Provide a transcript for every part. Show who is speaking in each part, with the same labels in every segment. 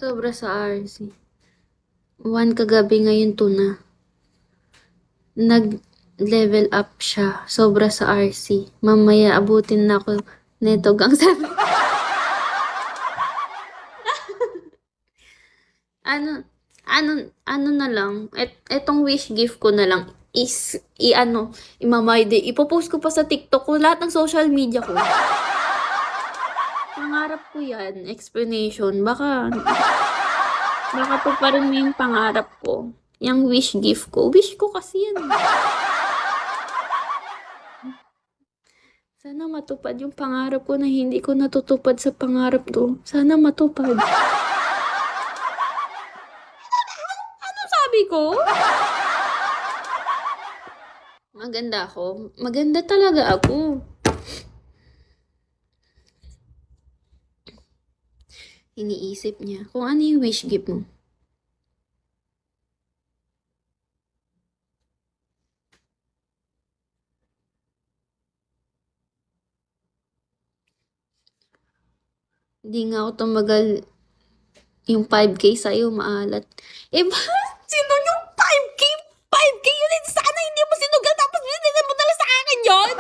Speaker 1: Sobra sa RC. 1 kagabi, ngayon 2 na. Nag-level up siya. Sobra sa RC. Mamaya abutin na ako neto gang 7. ano na lang, etong wish gift ko na lang is, ipopost ko pa sa TikTok ko, lahat ng social media ko. Pangarap ko yan, explanation. Baka to pa rin yung pangarap ko. Yung wish gift ko. Wish ko kasi yan. Sana matupad yung pangarap ko na hindi ko natutupad sa pangarap ko. Sana matupad. Ano sabi ko? Maganda ako. Maganda talaga ako. Iniisip niya kung ano yung wish gift mo. Hindi nga ako tumagal yung 5K sa'yo, maalat. Eh, sino yung 5K? 5K yun, sana hindi mo sinugal tapos binigyan mo na sa akin yun.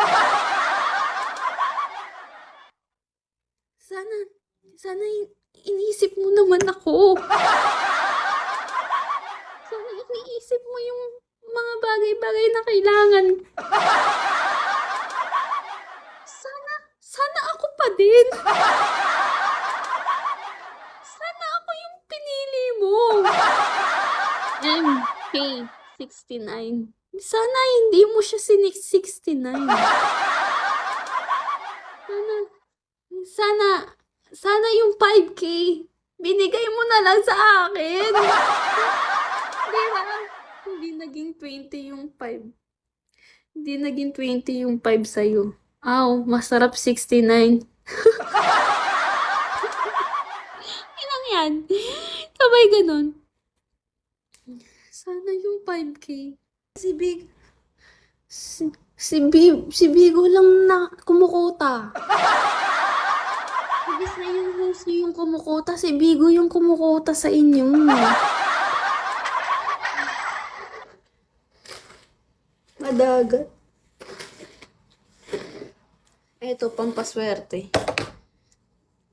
Speaker 1: Sana iniisip mo naman ako. Sana iniisip mo yung mga bagay-bagay na kailangan. Sana ako pa din. Sana ako yung pinili mo. MK69. Sana hindi mo siya sinik 69. Sana yung 5K, binigay mo na lang sa akin. Di ba? Hindi naging 20 yung 5. Hindi naging 20 yung 5 sa'yo. Aw, masarap 69. Ilang yan? Sabay ganun. Sana yung 5K. Si Bigo lang na kumukuta. Ibig na yung host niyo yung kumukuta, si Bigo yung kumukuta sa inyo. Madagat. Eto, pampaswerte.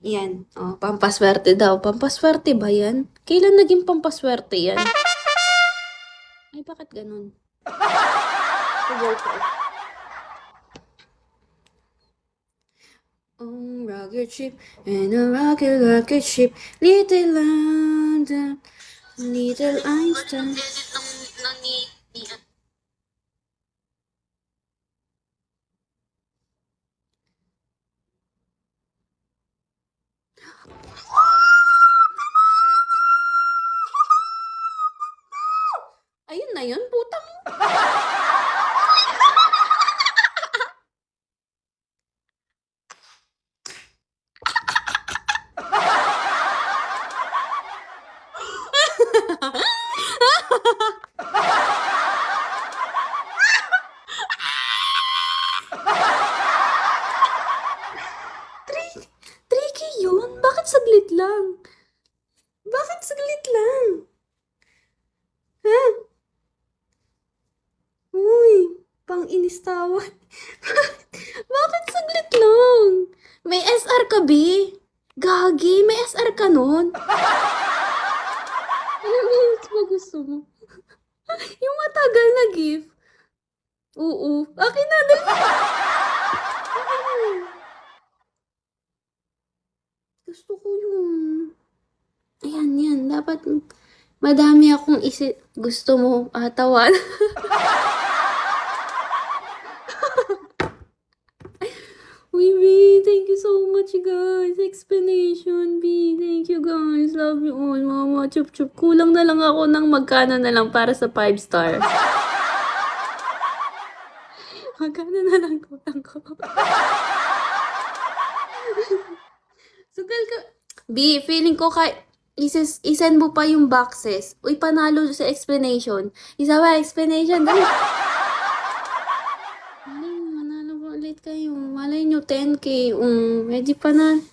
Speaker 1: Yan. Oh, pampaswerte daw. Pampaswerte ba yan? Kailan naging pampaswerte yan? Ay, bakit ganun? Rocket ship and a rocket ship, little London, little Einstein. Ayun na yun, putang. Tricky yun? Bakit saglit lang? Bakit saglit lang? Ha? Uy, pang-inis tawad. Bakit saglit lang? May SR ka, B? Gagi, may SR ka nun? Anong minutes ba gusto mo? Yung matagal na gift. Oo. Akin na din. Gusto ko yung... Ayan, yan. Dapat madami akong gusto mo tawan. Uy, B, thank you so much, guys. Explanation, B. Thank you, guys. Love you all, mama. Chup, chup. Kulang na lang ako ng magkano na lang para sa 5-star. Magkano na lang kulang ko. Sugal ka. B, feeling ko isend mo pa yung boxes. Uy, panalo sa explanation. Isa ba, explanation? Dali. Manalo ba ulit kayo? Malay nyo, 10K. Medyo pa na.